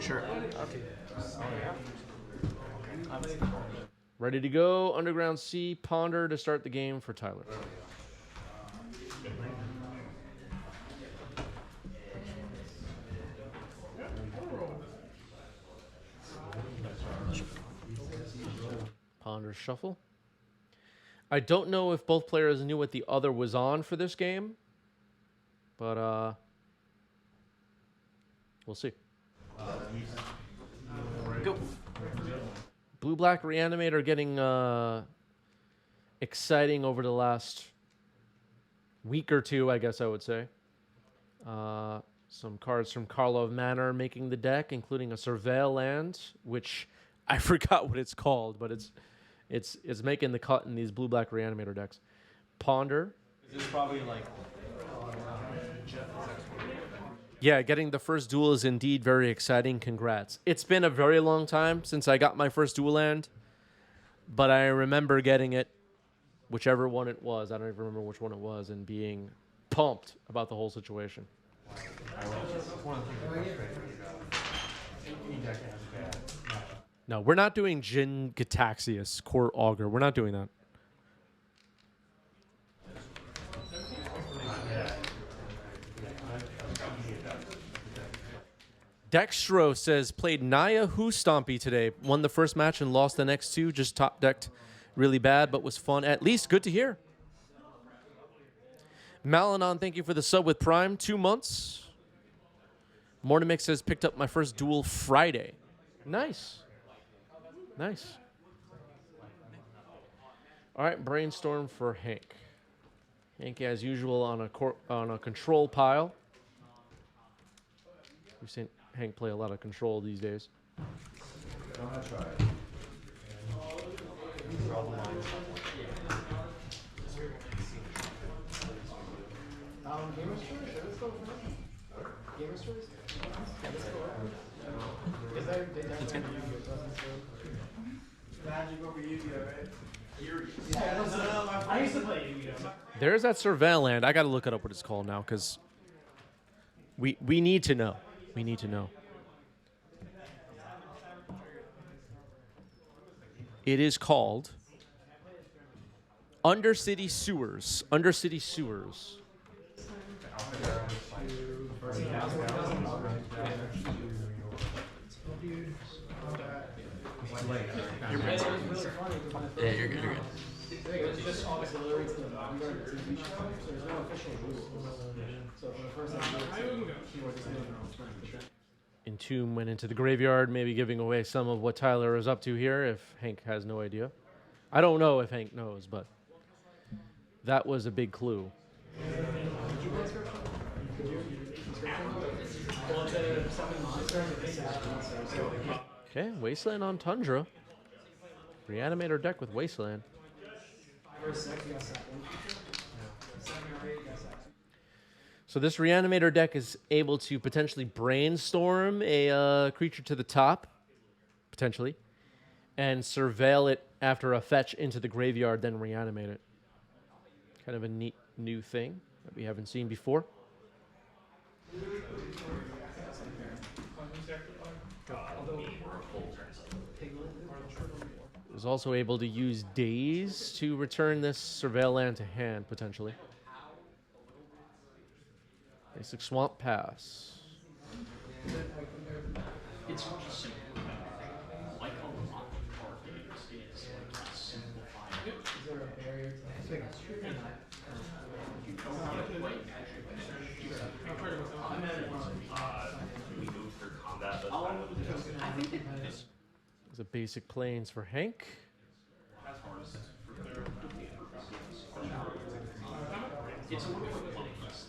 Sure. Okay. Ready to go. Underground Sea, Ponder to start the game for Tyler. Ponder shuffle. I don't know if both players knew what the other was on for this game, but we'll see. Go. Blue-black Reanimator getting exciting over the last week or two, I guess I would say. Some cards from Karlov Manor making the deck, including a Surveil land, which I forgot what it's called, but it's making the cut in these blue-black Reanimator decks. Ponder. Is this probably like... Yeah, getting the first duel is indeed very exciting. Congrats. It's been a very long time since I got my first duel land, but I remember getting it, whichever one it was. I don't even remember which one it was, and being pumped about the whole situation. No, we're not doing Jin Gataxius, Core Augur. We're not doing that. Dextro says, played Naya Who Stompy today. Won the first match and lost the next two. Just top decked really bad, but was fun. At least good to hear. Malanon, thank you for the sub with Prime. 2 months. Mortimix says, picked up my first duel Friday. Nice. Nice. All right, brainstorm for Hank. Hank, as usual, on a control pile. We've seen Hank play a lot of control these days. I'm gonna try it. Draw the lines. Gamer Stories? Should it still work? Gamer Stories? Yeah, this still work. Is that they definitely Magic over Yu-Gi-Oh, right? Yeah, I used to play Yu-Gi-Oh. There's that Surveil land. I got to look it up what it's called now because we need to know. We need to know. It is called Undercity Sewers. Undercity Sewers. Yeah, you're good, you're good. It's just auxiliary to the Vanguard TV show, so there's no official rules. So for the first time, Entomb went into the graveyard, maybe giving away some of what Tyler is up to here if Hank has no idea. I don't know if Hank knows, but that was a big clue. Okay, Wasteland on Tundra. Reanimator deck with Wasteland. So this Reanimator deck is able to potentially brainstorm a creature to the top, potentially, and surveil it after a fetch into the graveyard, then reanimate it. Kind of a neat new thing that we haven't seen before. Is also able to use Daze to return this Surveil land to hand, potentially. Basic Swamp Pass. It's just simple. Like a lot of card games is like simplifying. Is there a barrier to that? You don't want to play we move through combat. I think it is. There's a basic planes for Hank. As hard as it's a wonderful place.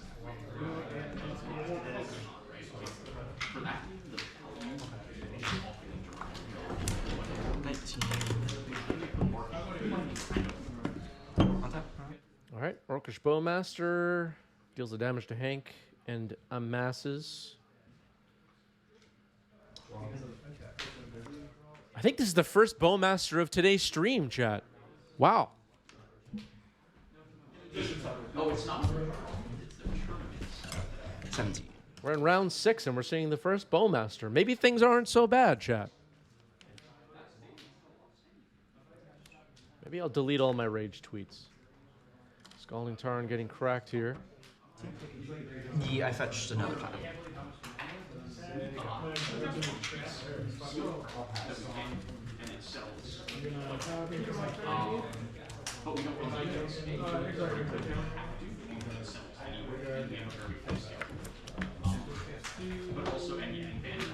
For that, All right, Orcish Bowmaster deals the damage to Hank and amasses. I think this is the first Bowmaster of today's stream, chat. Wow. Oh, it's not. It's the tournament. 17. We're in round 6 and we're seeing the first Bowmaster. Maybe things aren't so bad, chat. Maybe I'll delete all my rage tweets. Scalding Tarn getting cracked here. Yeah, I fetched another time. And it sells. But we don't really need those. It sells anywhere in the very first year. But also any band.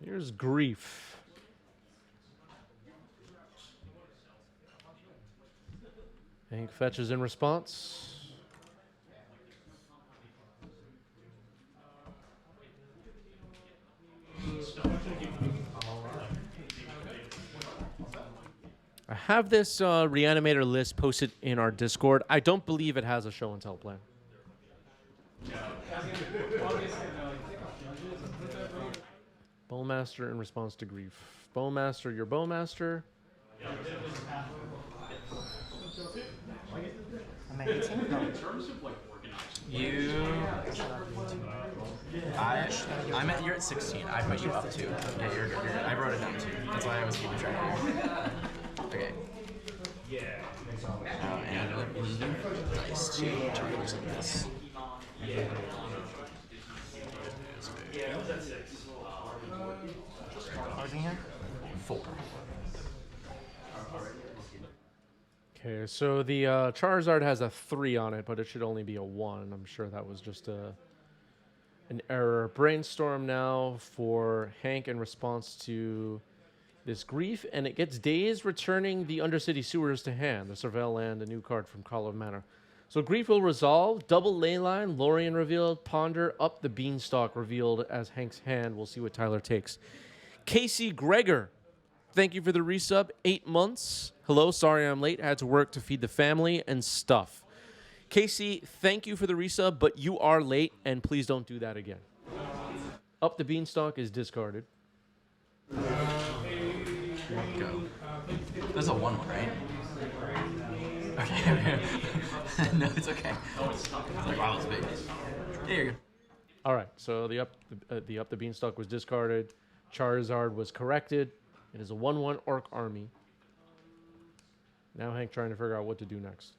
Here's Grief. Hank fetches in response. I have this Reanimator list posted in our Discord. I don't believe it has a show and tell plan. Bowmaster in response to Grief. Bowmaster, your Bowmaster. I'm 18. In terms of like organizing. You're at 16. I put you up too. Yeah, you're good. You're good. I wrote it down too. That's why I was keeping track of you. Okay. And nice to try to do some of this. Cards in here? 4. Okay, so the Charizard has a 3 on it, but it should only be a 1. I'm sure that was just an error. Brainstorm now for Hank in response to this Grief, and it gets Dazed, returning the Undercity Sewers to hand, the Surveil Land, a new card from Call of Manor. So Grief will resolve, double Leyline, Lorien revealed, Ponder, up the Beanstalk revealed as Hank's hand. We'll see what Tyler takes. Casey Gregor, thank you for the resub. 8 months. Hello, sorry I'm late. Had to work to feed the family and stuff. Casey, thank you for the resub, but you are late, and please don't do that again. Up the Beanstalk is discarded. Go. There's a 1-1, right? Okay. No, it's okay. It's like, wow, that's big. Yeah, you're good. All right, so the up the Beanstalk was discarded. Charizard was corrected. It is a 1/1 Orc army. Now Hank trying to figure out what to do next.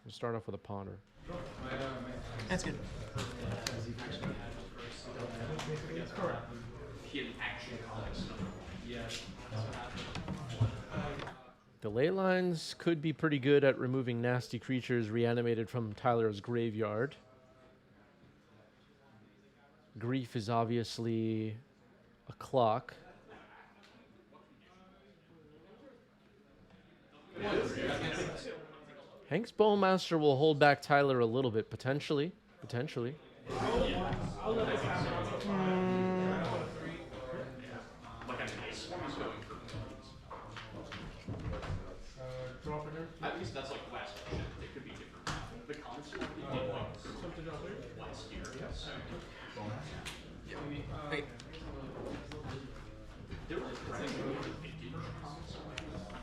We'll start off with a Ponder. That's good. The ley lines could be pretty good at removing nasty creatures reanimated from Tyler's graveyard. Grief is obviously a clock. Hank's Bowmaster will hold back Tyler a little bit, potentially. Potentially. At least that's like last question. It could be different. The console did like last year. So. Wait. There was a vintage console.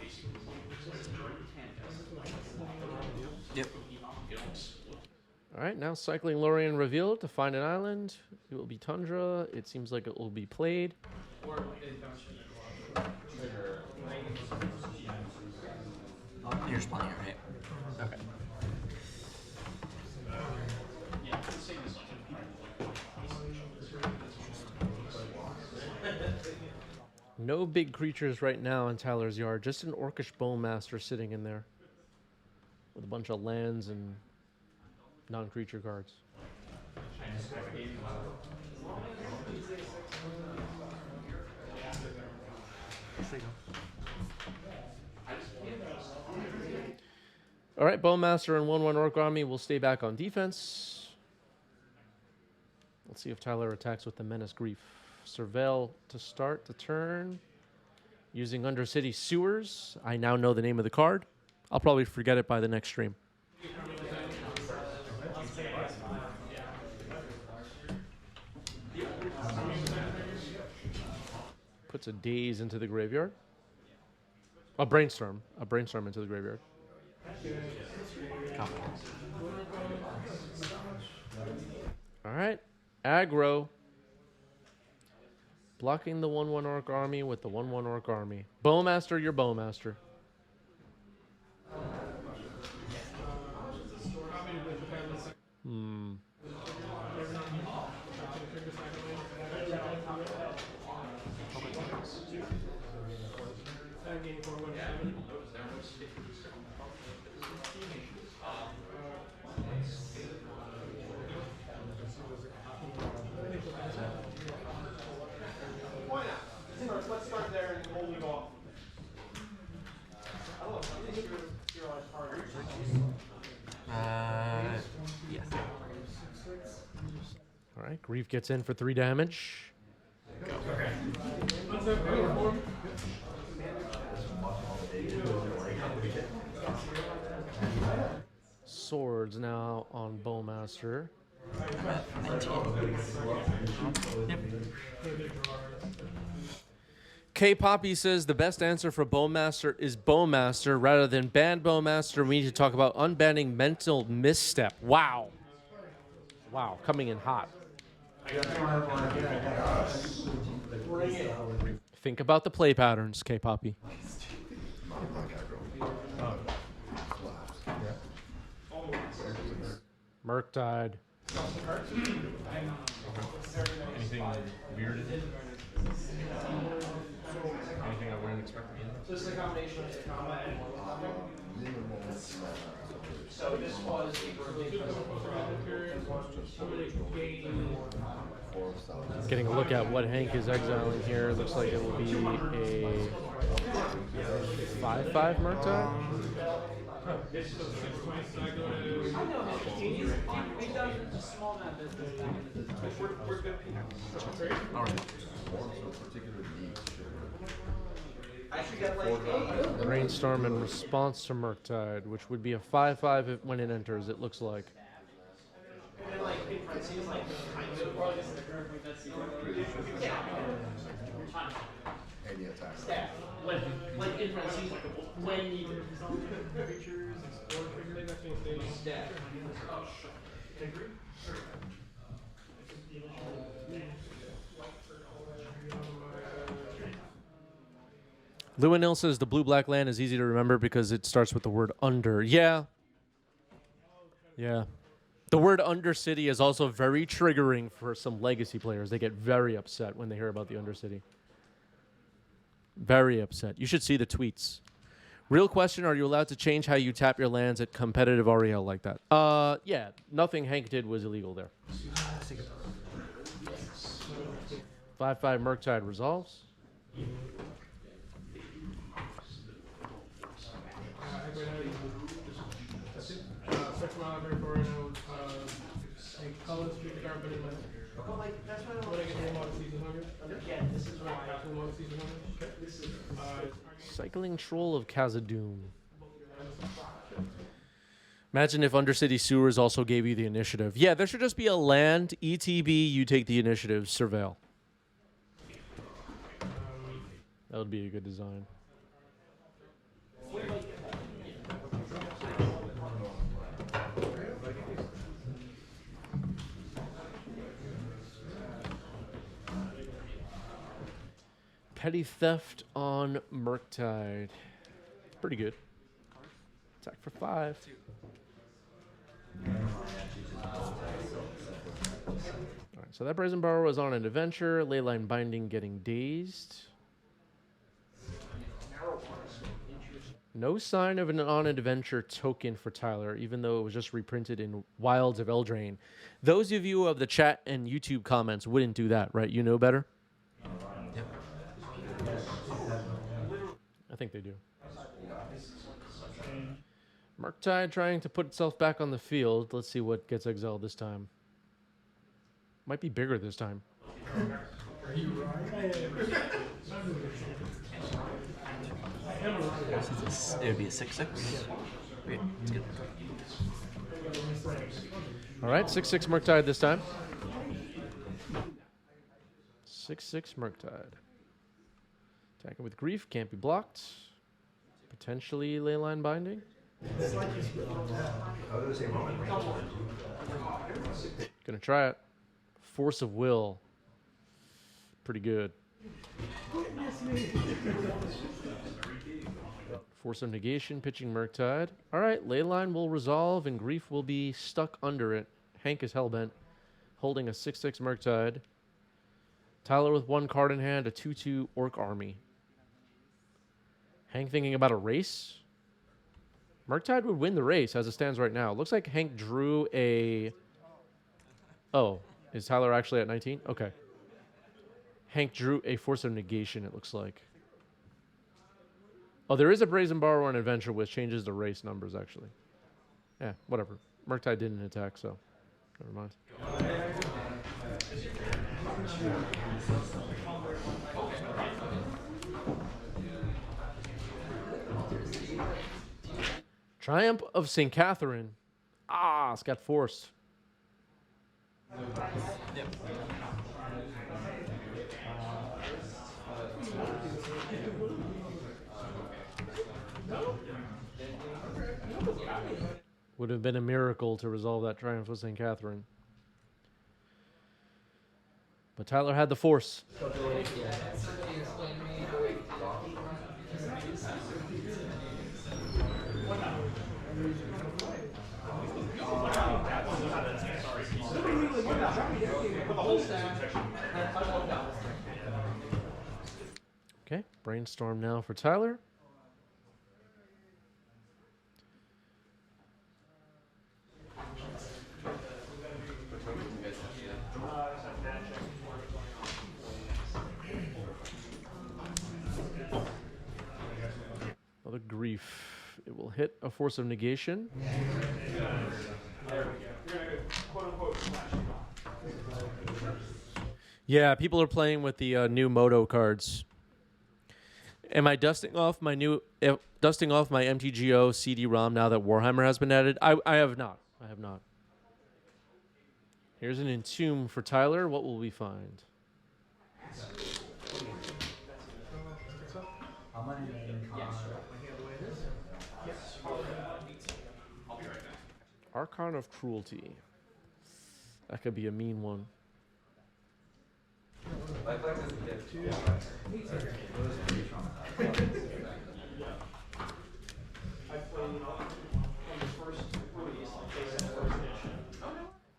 Basically, Yep. All right, now cycling Lorien revealed to find an island. It will be Tundra. It seems like it will be played. You're responding, right? Okay. No big creatures right now in Tyler's yard. Just an Orcish Bowmaster sitting in there with a bunch of lands and non-creature cards. All right, Bowmaster and 1/1 Orc Army will stay back on defense. Let's see if Tyler attacks with the Menace Grief. Surveil to start the turn. Using Undercity Sewers. I now know the name of the card. I'll probably forget it by the next stream. Puts a Daze into the graveyard. A Brainstorm into the graveyard. All right. Aggro. Blocking the 1/1 Orc army with the 1/1 Orc army. Bowmaster, your Bowmaster. Hmm. Let's start there and we'll leave off. Yes. All right, Grief gets in for 3 damage. Swords now on Bowmaster. 19. Yep. K Poppy says the best answer for Bowmaster is Bowmaster rather than ban Bowmaster. We need to talk about unbanning Mental Misstep. Wow. Wow, coming in hot. Think about the play patterns, K Poppy. Murktide. Anything weird in it? Anything I wouldn't expect to be in there? So this is a combination of the combat and one combat. So this was Getting a look at what Hank is exiling here. Looks like it will be a 5/5 Murktide. Brainstorm in response to Murktide, which would be a 5/5 when it enters, it looks like. Any attack. Like in parentheses, when you creatures, explore triggers, staff. Lewinil says the blue-black land is easy to remember because it starts with the word under. Yeah. Yeah. The word Undercity is also very triggering for some legacy players. They get very upset when they hear about the Undercity. Very upset. You should see the tweets. Real question, are you allowed to change how you tap your lands at competitive REL like that? Yeah. Nothing Hank did was illegal there. 5/5 Murktide resolves. Cycling Troll of Khazad-dûm. Imagine if Undercity Sewers also gave you the initiative. Yeah, there should just be a land, ETB, you take the initiative, surveil. That would be a good design. Petty Theft on Murktide. Pretty good. Attack for 5. Alright, so that Brazen Borrower was on an adventure. Leyline Binding getting dazed. No sign of an on-adventure token for Tyler, even though it was just reprinted in Wilds of Eldraine. Those of you of the chat and YouTube comments wouldn't do that, right? You know better? Yep. I think they do. Murktide trying to put itself back on the field. Let's see what gets exiled this time. Might be bigger this time. It would be a 6/6. Okay, it's good. All right, 6/6 Murktide this time. 6/6 Murktide. Attacking with Grief, can't be blocked. Potentially Leyline Binding. Gonna try it. Force of Will. Pretty good. Force of Negation, pitching Murktide. All right, Leyline will resolve and Grief will be stuck under it. Hank is hellbent, holding a 6/6 Murktide. Tyler with 1 card in hand, a 2/2 Orc Army. Hank thinking about a race? Murktide would win the race as it stands right now. Looks like Hank drew a... Oh, is Tyler actually at 19? Okay. Hank drew a Force of Negation, it looks like. Oh, there is a Brazen Borrower and Adventure which changes the race numbers, actually. Yeah, whatever. Murktide didn't attack, so never mind. Triumph of St. Catherine. Ah, it's got forced. Yep. Would have been a miracle to resolve that Triumph of St. Catherine. But Tyler had the force. Okay, Brainstorm now for Tyler. Another Grief. It will hit a Force of Negation. Yeah, people are playing with the new Moto cards. Am I dusting off my MTGO CD-ROM now that Warhammer has been added? I have not. I have not. Here's an Entomb for Tyler. What will we find? Archon of Cruelty. That could be a mean one.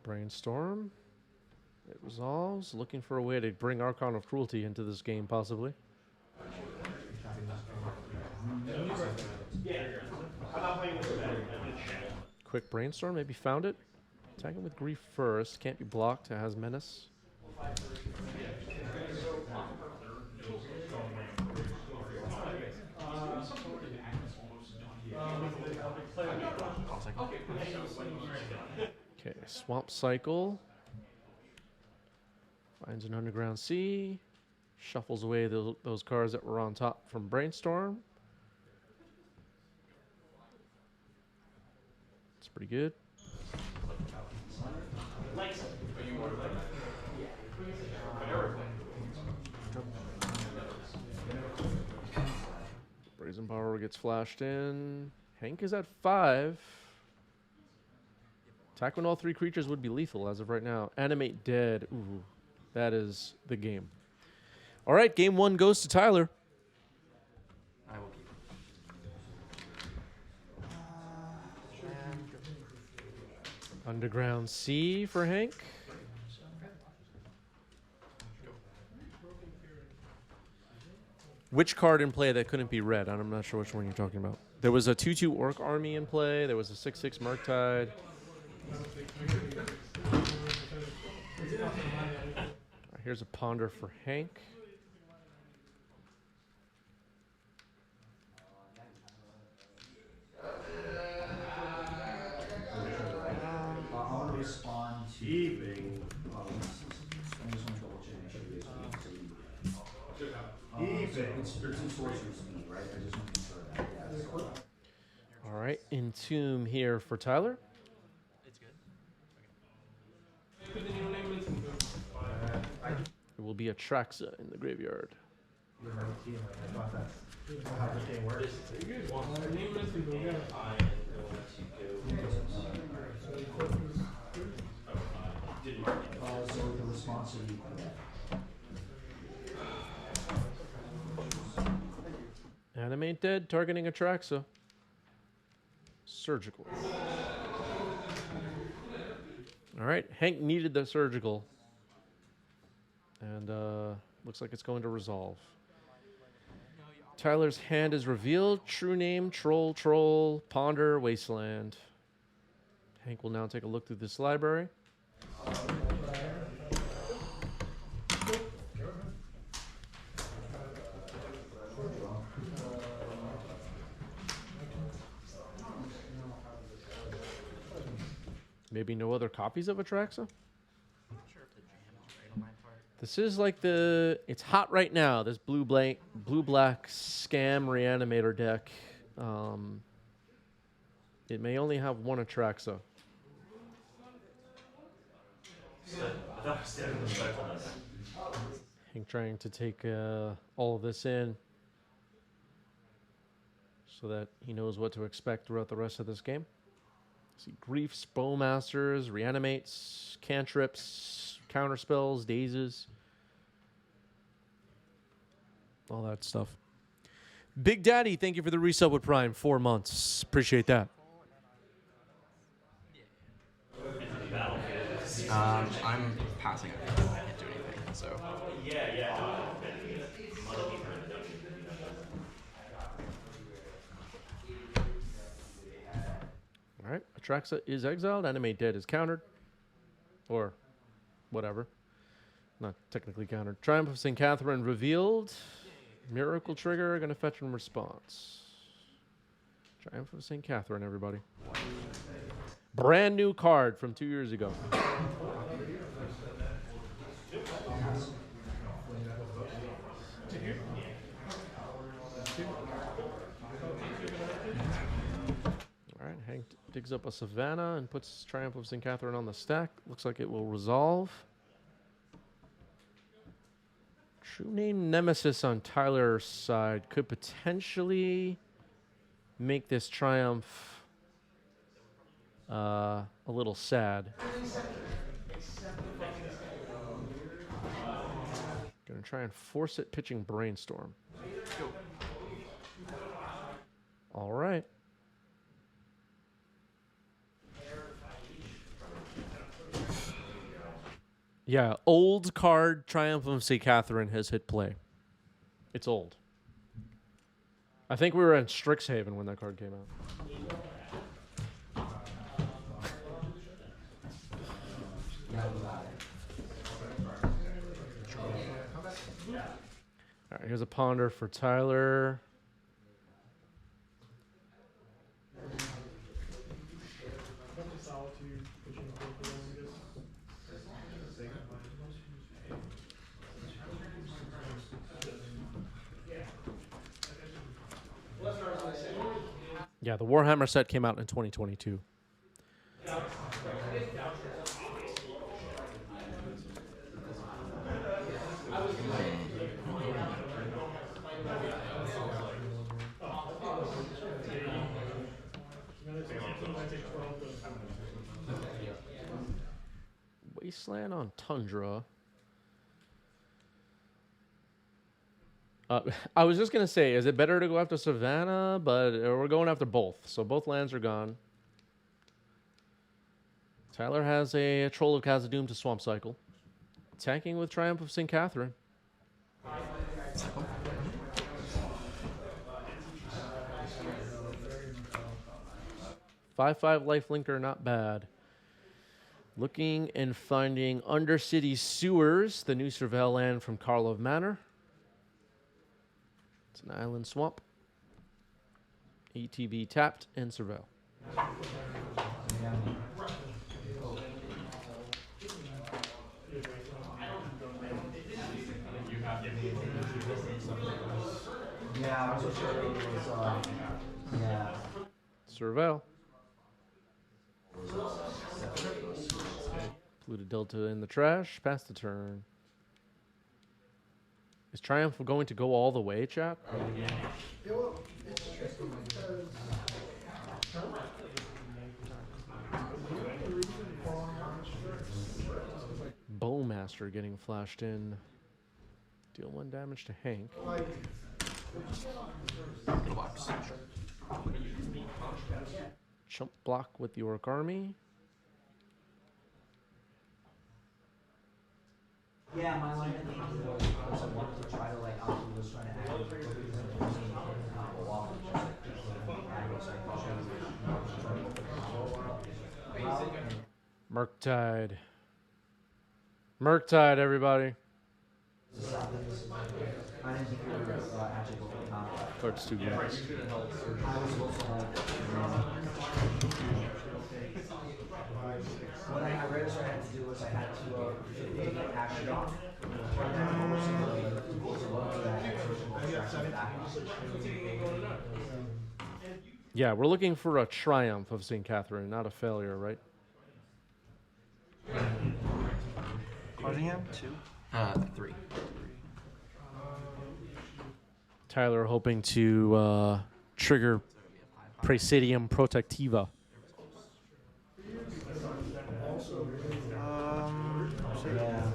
Brainstorm. It resolves. Looking for a way to bring Archon of Cruelty into this game, possibly. Quick Brainstorm. Maybe found it. Attacking with Grief first. Can't be blocked. It has Menace. Okay, Swamp Cycle. Finds an Underground Sea. Shuffles away those cards that were on top from Brainstorm. It's pretty good. Brazen Borrower gets flashed in. Hank is at 5. Attack when all 3 creatures would be lethal as of right now. Animate Dead. Ooh, that is the game. All right, game 1 goes to Tyler. I will keep it. Underground Sea for Hank. Which card in play that couldn't be red? I'm not sure which one you're talking about. There was a 2/2 Orc Army in play. There was a 6/6 Murktide. Here's a Ponder for Hank. I want to respond to. I just want to double check. It's 2 sorcerers to me, right? I just want to confirm that. Yeah, so. All right, Entomb here for Tyler. It's good. It will be a Traxa in the graveyard. So the response will be Animate dead, targeting Atraxa. Surgical. All right, Hank needed the surgical. And looks like it's going to resolve. Tyler's hand is revealed. True name, Troll, Ponder, Wasteland. Hank will now take a look through this library. Maybe no other copies of Atraxa? This is like it's hot right now, this blue-black scam Reanimator deck. It may only have one Atraxa. Hank trying to take all of this in so that he knows what to expect throughout the rest of this game. See Griefs, Bowmasters, Reanimates, Cantrips, Counterspells, Dazes. All that stuff. Big Daddy, thank you for the resub with Prime. 4 months. Appreciate that. I'm passing it. I can't do anything, so. All right. Atraxa is exiled. Animate dead is countered. Or whatever. Not technically countered. Triumph of St. Catherine revealed. Miracle Trigger, going to fetch and response. Triumph of St. Catherine, everybody. Brand new card from 2 years ago. All right, Hank digs up a Savannah and puts Triumph of St. Catherine on the stack. Looks like it will resolve. True name Nemesis on Tyler's side could potentially make this Triumph a little sad. Gonna try and force it pitching Brainstorm. All right. Yeah, old card Triumph of St. Catherine has hit play. It's old. I think we were in Strixhaven when that card came out. All right, here's a Ponder for Tyler. Yeah, the Warhammer set came out in 2022. Wasteland on Tundra. I was just going to say, is it better to go after Savannah? But we're going after both. So both lands are gone. Tyler has a Troll of Khazad-dûm to Swamp Cycle. Attacking with Triumph of St. Catherine. 5/5 lifelinker, not bad. Looking and finding Undercity Sewers, the new Surveil land from Karlov Manor. It's an island swamp. ETB tapped and Surveil. Yeah, I wasn't sure it was, yeah. Surveil. Pluto Delta in the trash. Pass the turn. Is Triumph going to go all the way, chat? Yeah, well, it's tricky because Bowmaster getting flashed in. Deal 1 damage to Hank. Good blocks. Chump block with the Orc Army. Yeah, my line of thinking was I wanted to try to like was trying to add Murktide. Murktide, everybody. I didn't think you were actually going to combat. Card's too good. I was supposed to have. What I realized I had to do was I had to get action off. And then Yeah, we're looking for a triumph of St. Catherine, not a failure, right? Cardingham, 2. 3. Tyler hoping to trigger Praesidium Protectiva. yeah.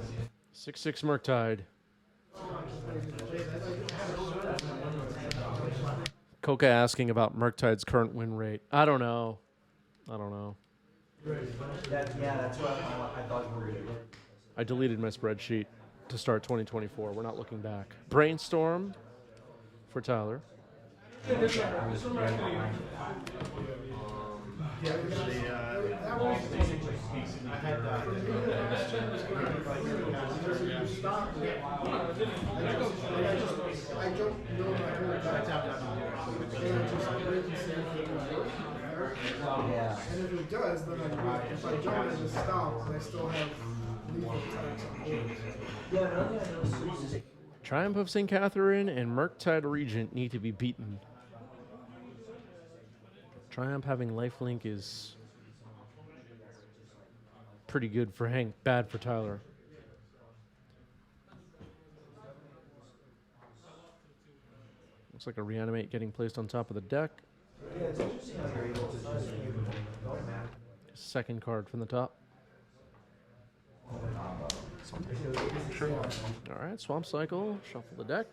6/6 Murktide. Coca asking about Murktide's current win rate. I don't know. That's what I thought you were going to do. I deleted my spreadsheet to start 2024. We're not looking back. Brainstorm for Tyler. Yeah. And if it does, then if I don't, it just stops, and I still have lethal attacks on board. Yeah, another thing I noticed is Triumph of St. Catherine and Murktide Regent need to be beaten. Triumph having lifelink is pretty good for Hank, bad for Tyler. Looks like a Reanimate getting placed on top of the deck. yeah, it's interesting how you're able to just Second card from the top. All right, Swamp Cycle. Shuffle the deck.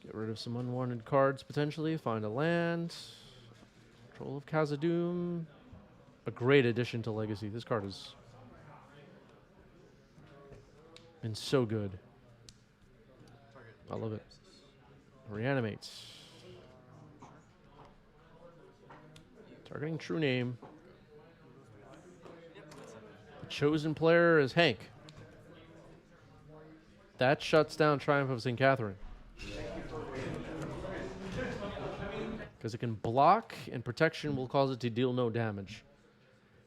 Get rid of some unwanted cards potentially. Find a land. Troll of Khazad-dûm. A great addition to Legacy. This card has been so good. I love it. Reanimates. Targeting true name. The chosen player is Hank. That shuts down Triumph of St. Catherine. Because it can block, and protection will cause it to deal no damage.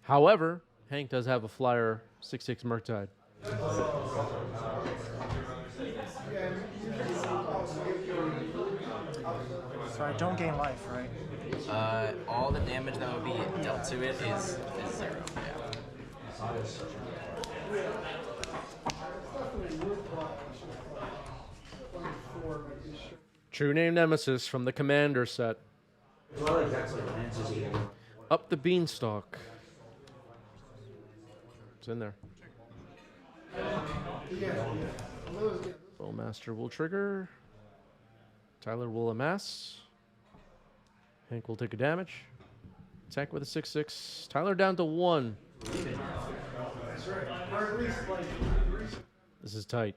However, Hank does have a flyer 6/6 Murktide. So I don't gain life, right? All the damage that would be dealt to it is 0. Yeah. True name Nemesis from the Commander set. Up the Beanstalk. It's in there. Bowmaster will trigger. Tyler will amass. Hank will take a damage. Attack with a 6/6. Tyler down to 1. This is tight.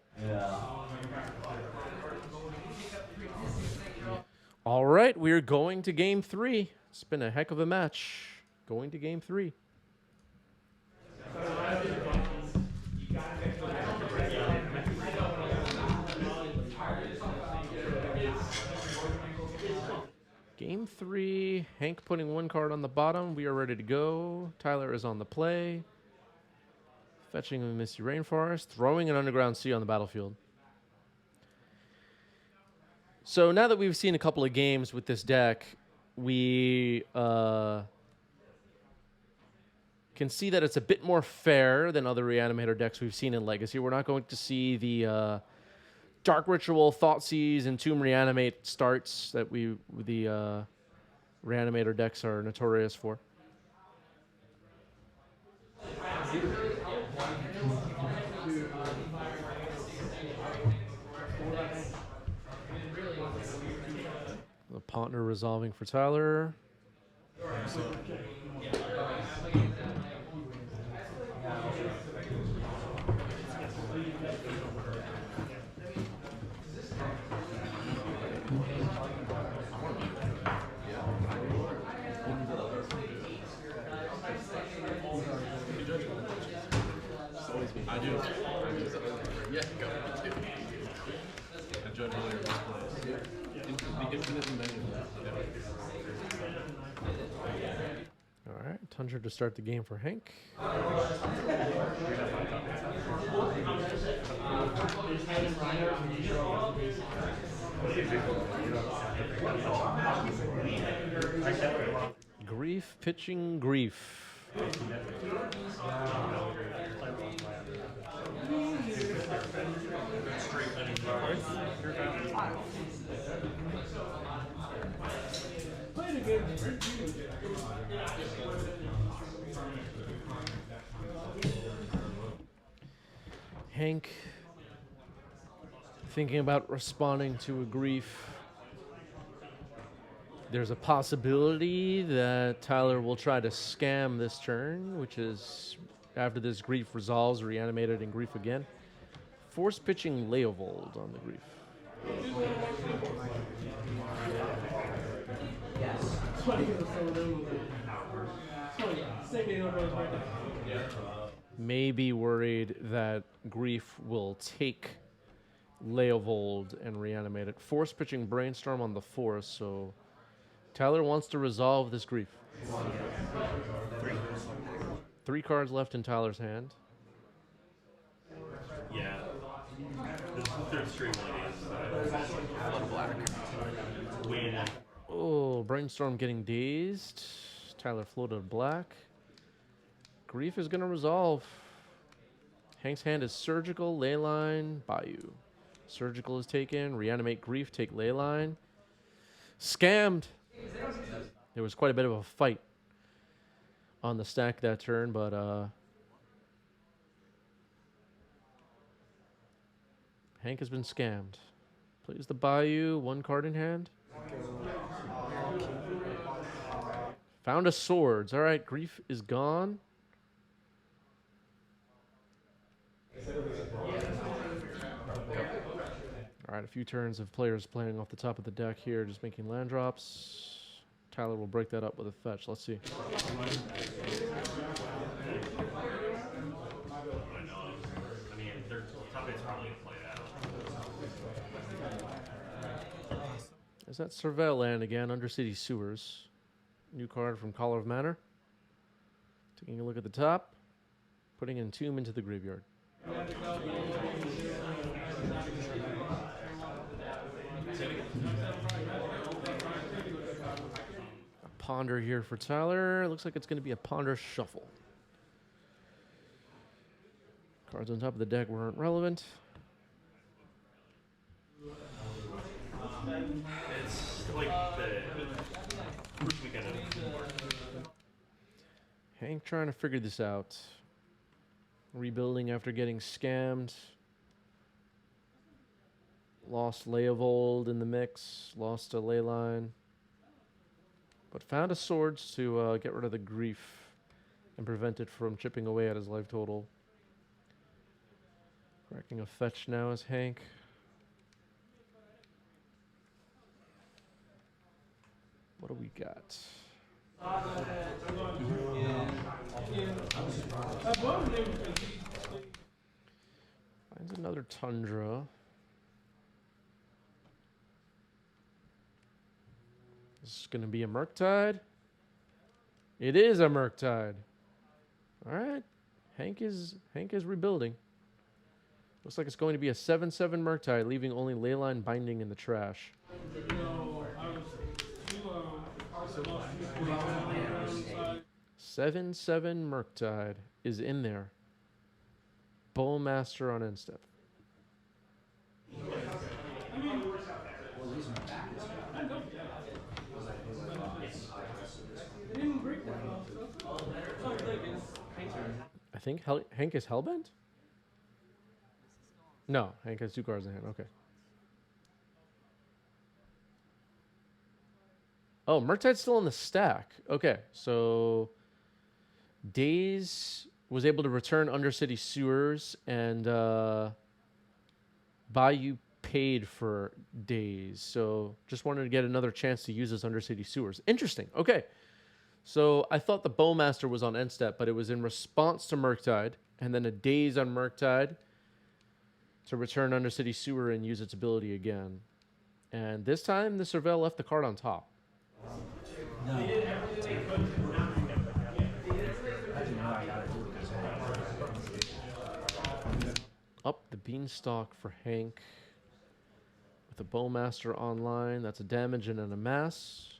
All right, we're going to game 3. It's been a heck of a match. Going to game 3. Game 3, Hank putting 1 card on the bottom. We are ready to go. Tyler is on the play. Fetching a Misty Rainforest. Throwing an Underground Sea on the battlefield. So now that we've seen a couple of games with this deck, we can see that it's a bit more fair than other Reanimator decks we've seen in Legacy. We're not going to see the Dark Ritual, Thoughtseize, and Tomb Reanimate starts that the Reanimator decks are notorious for. Ponder resolving for Tyler. I do. Yeah, go. Me too. I judge all your displays. The infinite many. All right, Tundra to start the game for Hank. Grief pitching Grief. Hank thinking about responding to a Grief. There's a possibility that Tyler will try to scam this turn, which is after this Grief resolves, Reanimated and Grief again. Force pitching Leovold on the Grief. Maybe worried that Grief will take Leovold and reanimate it. Force pitching Brainstorm on the Force, so Tyler wants to resolve this Grief. Three cards left in Tyler's hand. Yeah. This is the third stream win. Oh, Brainstorm getting dazed. Tyler floated black. Grief is going to resolve. Hank's hand is Surgical, Leyline, Bayou. Surgical is taken. Reanimate Grief, take Leyline. Scammed. There was quite a bit of a fight on the stack that turn, but Hank has been scammed. Plays the Bayou, one card in hand. Found a Swords. All right, Grief is gone. All right, a few turns of players playing off the top of the deck here, just making land drops. Tyler will break that up with a fetch. Let's see. Is that Surveil land again? Undercity Sewers. New card from Collar of Manor. Taking a look at the top. Putting Entomb into the graveyard. A Ponder here for Tyler. Looks like it's going to be a Ponder Shuffle. Cards on top of the deck weren't relevant. It's like the first weekend of Hank trying to figure this out. Rebuilding after getting scammed. Lost Leovold in the mix. Lost a Leyline. But found a Swords to get rid of the Grief and prevent it from chipping away at his life total. Correcting a fetch now is Hank. What do we got? Finds another Tundra. This is going to be a Murktide. It is a Murktide. All right. Hank is rebuilding. Looks like it's going to be a 7/7 Murktide, leaving only Leyline Binding in the trash. 7/7 Murktide is in there. Bowmaster on end step. I think Hank is Hellbent? No, Hank has 2 cards in hand. Okay. Oh, Murktide's still in the stack. Okay, so Daze was able to return Undercity Sewers, and Bayou paid for Daze. So just wanted to get another chance to use his Undercity Sewers. Interesting. Okay. So I thought the Bowmaster was on end step, but it was in response to Murktide, and then a Daze on Murktide to return Undercity Sewer and use its ability again. And this time, the Surveil left the card on top. Up the Beanstalk for Hank. With the Bowmaster online, that's a damage and an amass.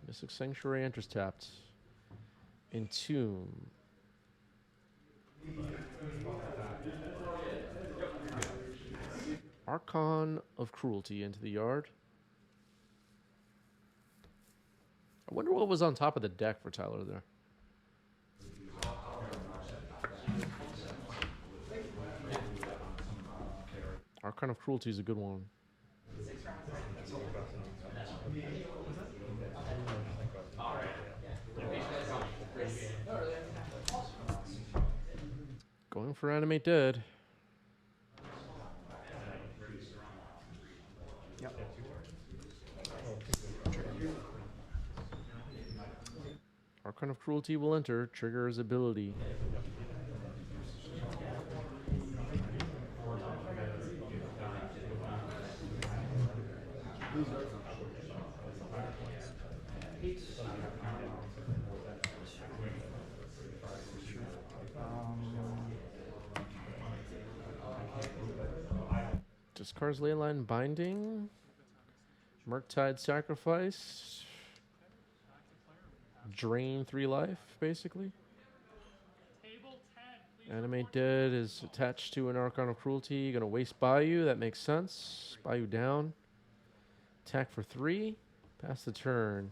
Mystic Sanctuary enters tapped. Entomb. Archon of Cruelty into the yard. I wonder what was on top of the deck for Tyler there. Archon of Cruelty is a good one. Going for Animate Dead. Yep. Archon of Cruelty will enter. Trigger his ability. Discards Leyline Binding. Murktide Sacrifice. Drain 3 life, basically. Animate Dead is attached to an Archon of Cruelty. Gonna waste Bayou. That makes sense. Bayou down. Attack for 3. Pass the turn.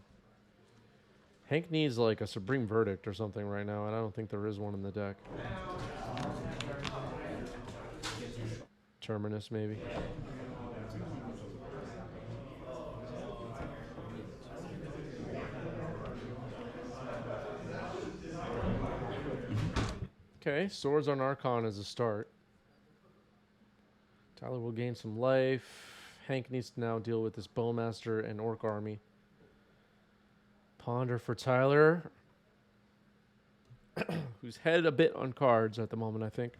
Hank needs like a Supreme Verdict or something right now, and I don't think there is one in the deck. Terminus, maybe. Okay, Swords on Archon as a start. Tyler will gain some life. Hank needs to now deal with this Bowmaster and Orc army. Ponder for Tyler, who's head a bit on cards at the moment, I think.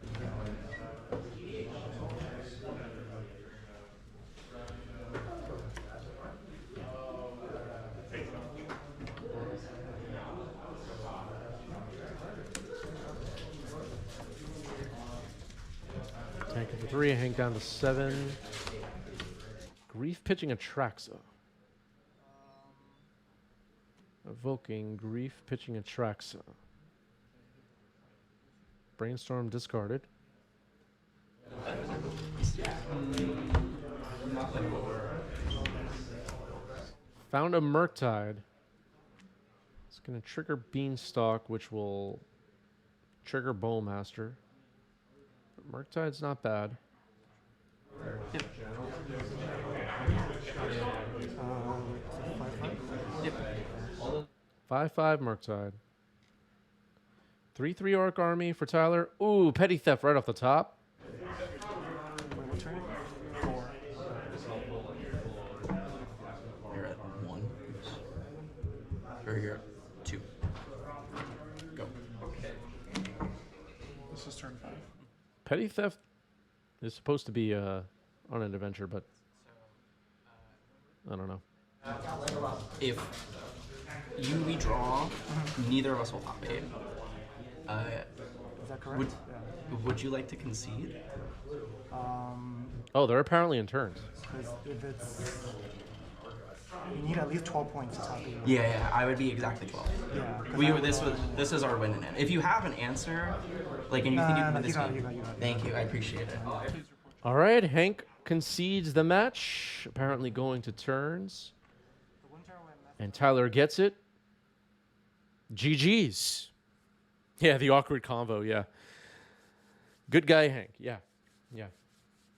Tanking for 3, Hank down to 7. Grief pitching Atraxa. Evoking Grief pitching Atraxa. Brainstorm discarded. Found a Murktide. It's going to trigger Beanstalk, which will trigger Bowmaster. But Murktide's not bad. Yep. 5/5 Murktide. 3/3 Orc Army for Tyler. Ooh, Petty Theft right off the top. Wait, what turn? 4. You're at 1. Or you're at 2. Go. This is turn 5. Petty Theft is supposed to be on an adventure, but I don't know. If you redraw, neither of us will top 8. Is that correct? Would, Yeah. would you like to concede? Oh, they're apparently in turns. Because if it's... You need at least 12 points to top 8. Yeah, I would be exactly 12. Yeah. 'cause We I would, would, this is our win in it. If you have an answer, like, and you think you can win this you got it, game, you got it. thank you, I appreciate it. All right, Hank concedes the match, apparently going to turns. And Tyler gets it. GG's. Yeah, the awkward convo, yeah. Good guy, Hank. Yeah.